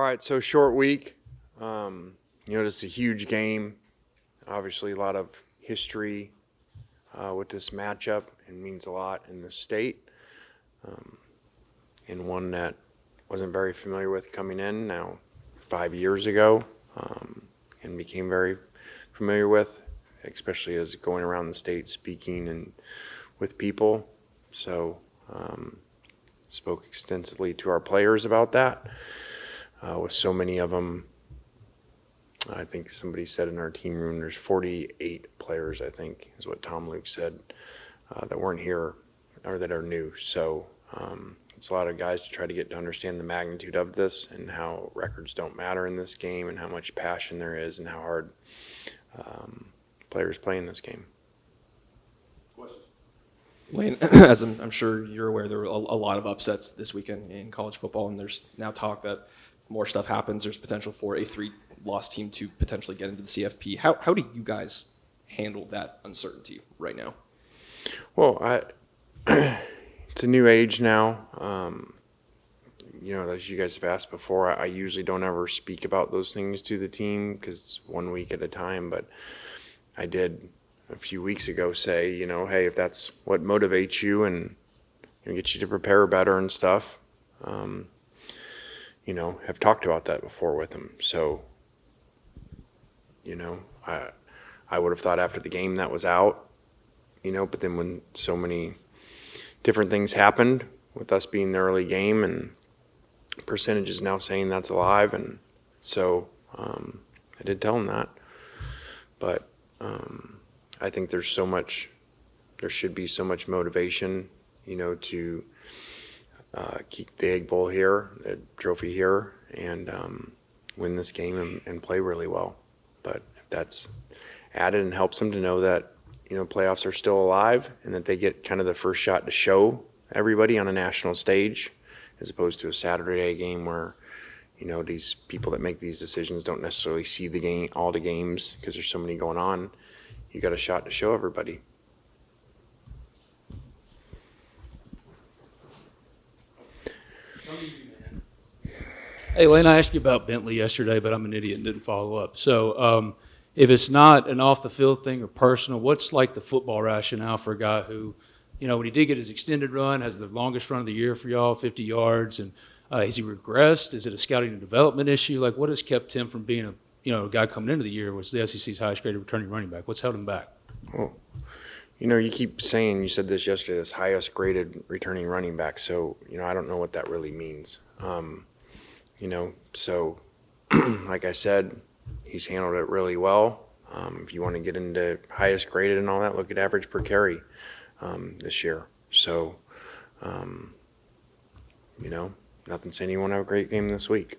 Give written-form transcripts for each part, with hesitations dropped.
right, so short week. This is a huge game. Obviously, a lot of history with this matchup. It means a lot in the state. And one that wasn't very familiar with coming in now 5 years ago, and became very familiar with, especially as going around the state speaking and with people. So spoke extensively to our players about that. With so many of them, I think somebody said in our team room there's 48 players, I think is what Tom Luke said, that weren't here or that are new. So it's a lot of guys to try to get to understand the magnitude of this and how records don't matter in this game and how much passion there is and how hard players play in this game. Wayne, as I'm sure you're aware, there were a lot of upsets this weekend in college football, and there's now talk that more stuff happens. There's potential for a 3-loss team to potentially get into the CFP. How do you guys handle that uncertainty right now? Well, it's a new age now. As you guys have asked before, I usually don't ever speak about those things to the team because 1 week at a time, but I did a few weeks ago say, hey, if that's what motivates you and gets you to prepare better and stuff, have talked about that before with them. So, I would have thought after the game that was out, but then when so many different things happened with us being the early game and percentages now saying that's alive, and so I did tell them that. But I think there should be so much motivation, to keep the Egg Bowl here, the trophy here, and win this game and play really well. But if that's added and helps them to know that, playoffs are still alive and that they get kind of the first shot to show everybody on a national stage as opposed to a Saturday game where, these people that make these decisions don't necessarily see all the games because there's so many going on. You got a shot to show everybody. Hey, Lane, I asked you about Bentley yesterday, but I'm an idiot and didn't follow up. So if it's not an off-the-field thing or personal, what's like the football rationale for a guy who, when he did get his extended run, has the longest run of the year for y'all, 50 yards, and has he regressed? Is it a scouting and development issue? Like, what has kept him from being a guy coming into the year was the SEC's highest graded returning running back? What's held him back? Well, you keep saying, you said this yesterday, this highest graded returning running back. So, I don't know what that really means. So like I said, he's handled it really well. If you want to get into highest graded and all that, look at average per carry this year. So, nothing saying he won't have a great game this week.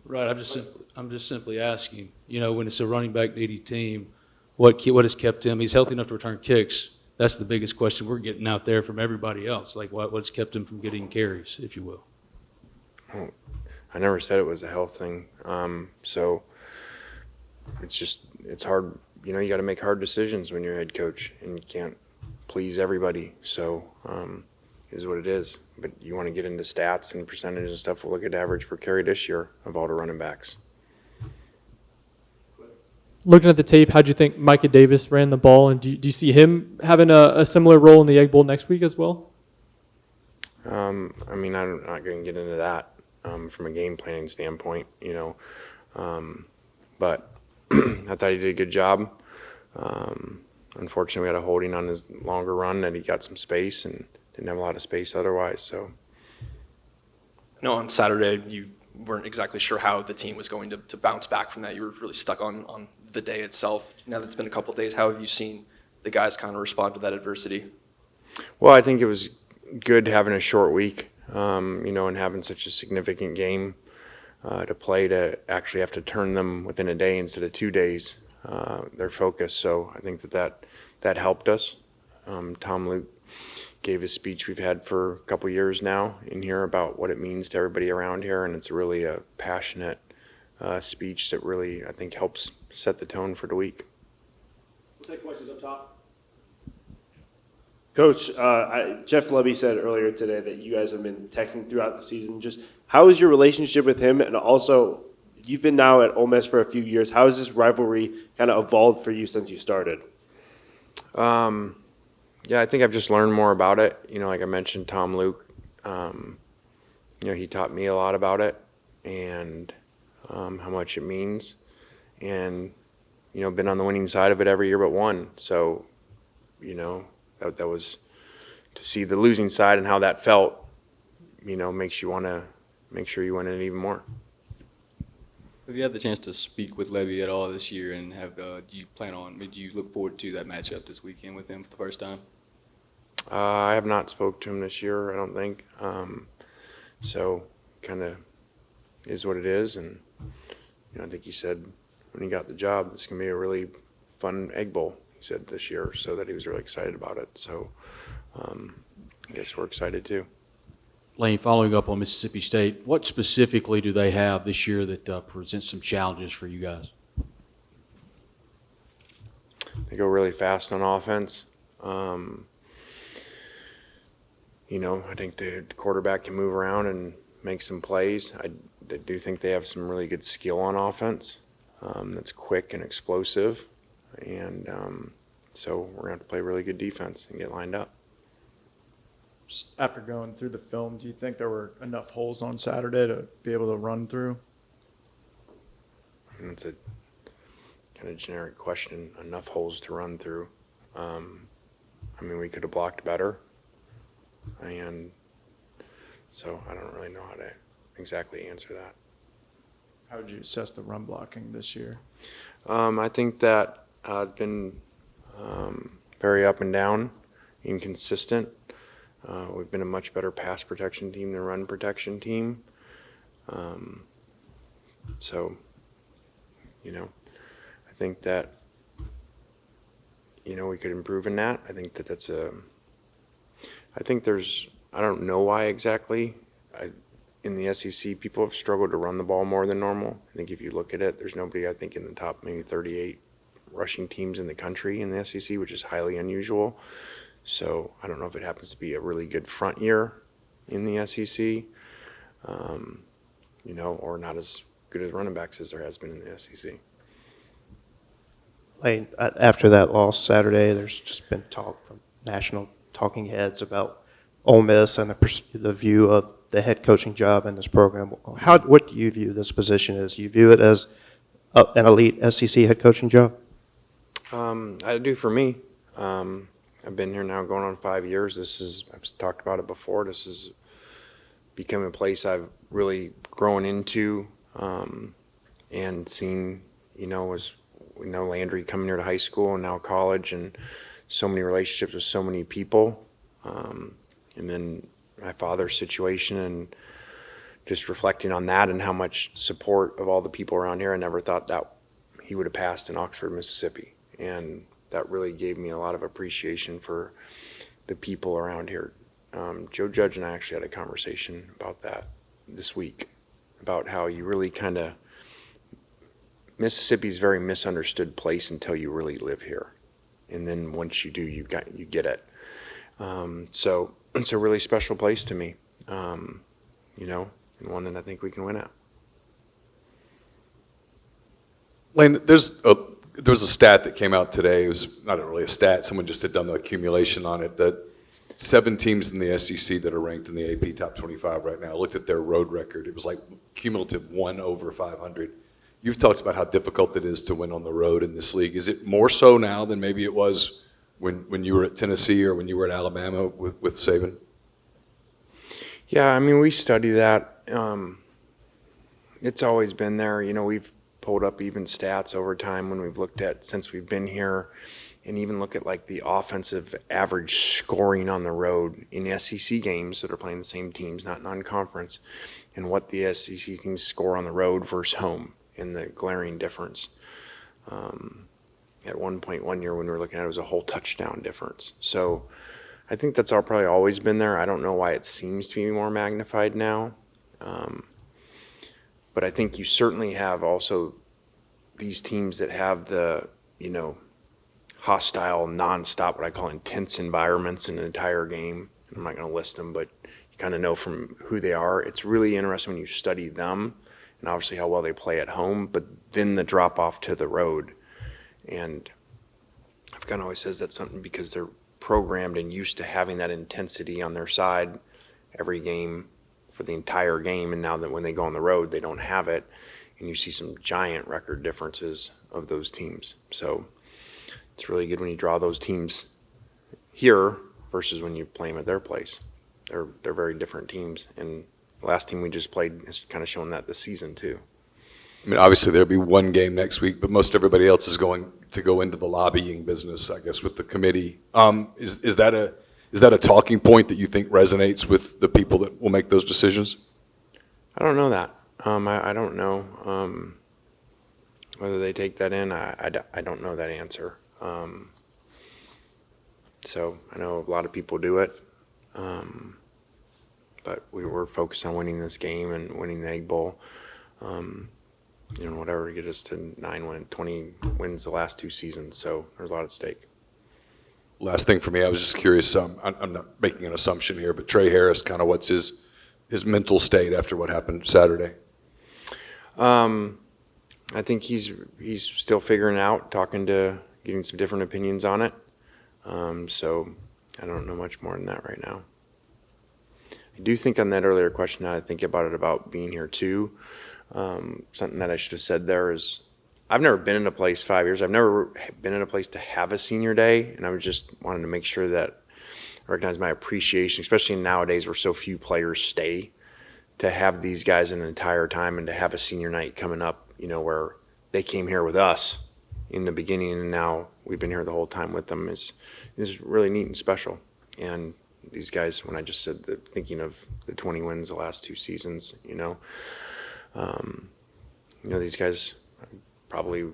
Right. I'm just simply asking. When it's a running back needy team, what has kept him? He's healthy enough to return kicks. That's the biggest question we're getting out there from everybody else. Like, what's kept him from getting carries, if you will? Well, I never said it was a health thing. So it's hard. You got to make hard decisions when you're a head coach, and you can't please everybody. So is what it is. But you want to get into stats and percentages and stuff. We'll look at average per carry this year of all the running backs. Looking at the tape, how'd you think Micah Davis ran the ball, and do you see him having a similar role in the Egg Bowl next week as well? I'm not going to get into that from a game planning standpoint, but I thought he did a good job. Unfortunately, we had a holding on his longer run that he got some space and didn't have a lot of space otherwise. So, On Saturday, you weren't exactly sure how the team was going to bounce back from that. You were really stuck on the day itself. Now that it's been a couple of days, how have you seen the guys kind of respond to that adversity? Well, I think it was good having a short week, and having such a significant game to play, to actually have to turn them within a day instead of 2 days, their focus. So I think that helped us. Tom Luke gave his speech we've had for a couple years now in here about what it means to everybody around here, and it's really a passionate speech that really, I think, helps set the tone for the week. We'll take questions up top. Coach, Jeff Levy said earlier today that you guys have been texting throughout the season. Just how is your relationship with him? And also, you've been now at Ole Miss for a few years. How has this rivalry kind of evolved for you since you started? Yeah, I think I've just learned more about it. You know, like I mentioned, Tom Luke, you know, he taught me a lot about it and how much it means. And, you know, been on the winning side of it every year but one. So, you know, that was to see the losing side and how that felt, you know, makes you want to make sure you win it even more. Have you had the chance to speak with Levy at all this year, and do you look forward to that matchup this weekend with him for the first time? I have not spoke to him this year, I don't think. So kind of is what it is. And, you know, I think he said when he got the job, this is going to be a really fun Egg Bowl, he said this year, so that he was really excited about it. So I guess we're excited too. Lane, following up on Mississippi State, what specifically do they have this year that presents some challenges for you guys? They go really fast on offense. You know, I think the quarterback can move around and make some plays. I do think they have some really good skill on offense that's quick and explosive. And so we're going to have to play really good defense and get lined up. Just after going through the film, do you think there were enough holes on Saturday to be able to run through? And it's a kind of generic question, enough holes to run through. I mean, we could have blocked better. And so I don't really know how to exactly answer that. How would you assess the run blocking this year? I think that it's been very up and down, inconsistent. We've been a much better pass protection team than run protection team. So, you know, I think that, you know, we could improve in that. I think that that's I think there's, I don't know why exactly. In the SEC, people have struggled to run the ball more than normal. I think if you look at it, there's nobody, I think, in the top maybe 38 rushing teams in the country in the SEC, which is highly unusual. So I don't know if it happens to be a really good front year in the SEC, you know, or not as good as running backs as there has been in the SEC. Lane, after that loss Saturday, there's just been talk from national talking heads about Ole Miss and the view of the head coaching job in this program. What do you view this position as? Do you view it as an elite SEC head coaching job? I do for me. I've been here now going on 5 years. I've talked about it before. This has become a place I've really grown into and seen, you know, as we know Landry coming here to high school and now college, and so many relationships with so many people. And then my father's situation and just reflecting on that and how much support of all the people around here. I never thought that he would have passed in Oxford, Mississippi. And that really gave me a lot of appreciation for the people around here. Joe Judge and I actually had a conversation about that this week, about how you really kind of, Mississippi's a very misunderstood place until you really live here. And then once you do, you get it. So it's a really special place to me, you know, and one that I think we can win at. Lane, there was a stat that came out today. It was not really a stat. Someone just had done the accumulation on it, that 7 teams in the SEC that are ranked in the AP top 25 right now. I looked at their road record. It was like cumulative 1 over 500. You've talked about how difficult it is to win on the road in this league. Is it more so now than maybe it was when you were at Tennessee or when you were at Alabama with Saban? Yeah, I mean, we study that. It's always been there. You know, we've pulled up even stats over time when we've looked at, since we've been here, and even look at like the offensive average scoring on the road in SEC games that are playing the same teams, not non-conference, and what the SEC teams score on the road versus home, and the glaring difference. At one point one year when we were looking at it, it was a whole touchdown difference. So I think that's probably always been there. I don't know why it seems to be more magnified now. But I think you certainly have also these teams that have the, you know, hostile, nonstop, what I call intense environments in an entire game. I'm not going to list them, but you kind of know from who they are. It's really interesting when you study them and obviously how well they play at home, but then the drop off to the road. And I've kind of always says that's something because they're programmed and used to having that intensity on their side every game for the entire game. And now that when they go on the road, they don't have it. And you see some giant record differences of those teams. So it's really good when you draw those teams here versus when you play them at their place. They're very different teams. And the last team we just played has kind of shown that this season too. I mean, obviously there'll be one game next week, but most everybody else is going to go into the lobbying business, I guess, with the committee. Is that a talking point that you think resonates with the people that will make those decisions? I don't know that. I don't know whether they take that in. I don't know that answer. So I know a lot of people do it. But we were focused on winning this game and winning the Egg Bowl. Whatever to get us to 20 wins the last 2 seasons. So there's a lot at stake. Last thing for me, I was just curious, I'm not making an assumption here, but Trey Harris, kind of what's his mental state after what happened Saturday? I think he's still figuring out, getting some different opinions on it. So I don't know much more than that right now. I do think on that earlier question, now I think about it about being here too. Something that I should have said there is, I've never been in a place 5 years. I've never been in a place to have a senior day, and I was just wanted to make sure that I recognize my appreciation, especially nowadays where so few players stay, to have these guys an entire time and to have a senior night coming up, where they came here with us in the beginning and now we've been here the whole time with them is really neat and special. And these guys, when I just said thinking of the 20 wins the last 2 seasons, these guys, probably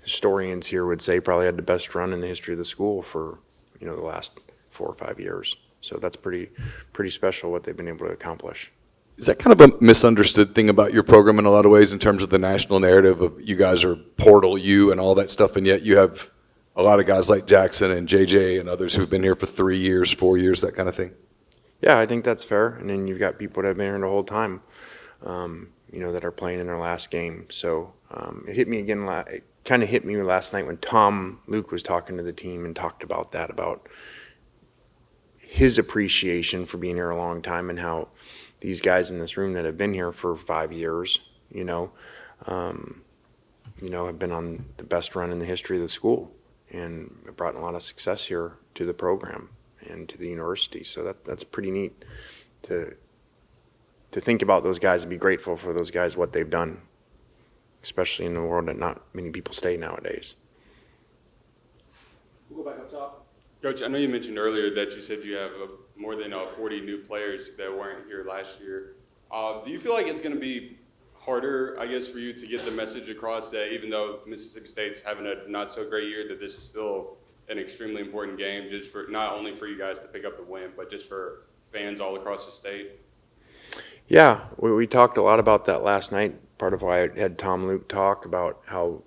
historians here would say, probably had the best run in the history of the school for the last 4 or 5 years. So that's pretty special what they've been able to accomplish. Is that kind of a misunderstood thing about your program in a lot of ways in terms of the national narrative of you guys are Portal U and all that stuff, and yet you have a lot of guys like Jackson and JJ and others who've been here for 3 years, 4 years, that kind of thing? Yeah, I think that's fair. And then you've got people that have been here the whole time, that are playing in their last game. So it hit me again. It kind of hit me last night when Tom Luke was talking to the team and talked about that, about his appreciation for being here a long time and how these guys in this room that have been here for 5 years, have been on the best run in the history of the school and have brought a lot of success here to the program and to the university. So that's pretty neat to think about those guys and be grateful for those guys, what they've done, especially in a world that not many people stay nowadays. We'll go back up top. Coach, I know you mentioned earlier that you said you have more than 40 new players that weren't here last year. Do you feel like it's going to be harder, I guess, for you to get the message across that even though Mississippi State's having a not so great year, that this is still an extremely important game, just for not only for you guys to pick up the win, but just for fans all across the state? Yeah, we talked a lot about that last night. Part of why I had Tom Luke talk about how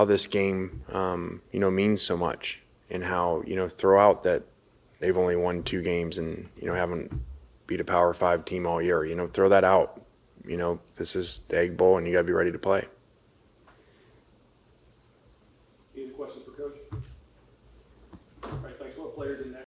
this game, means so much, and how, throw out that they've only won 2 games and, haven't beat a Power 5 team all year. Throw that out. This is the Egg Bowl and you got to be ready to play. Any questions for Coach? All right, thanks. What players in that?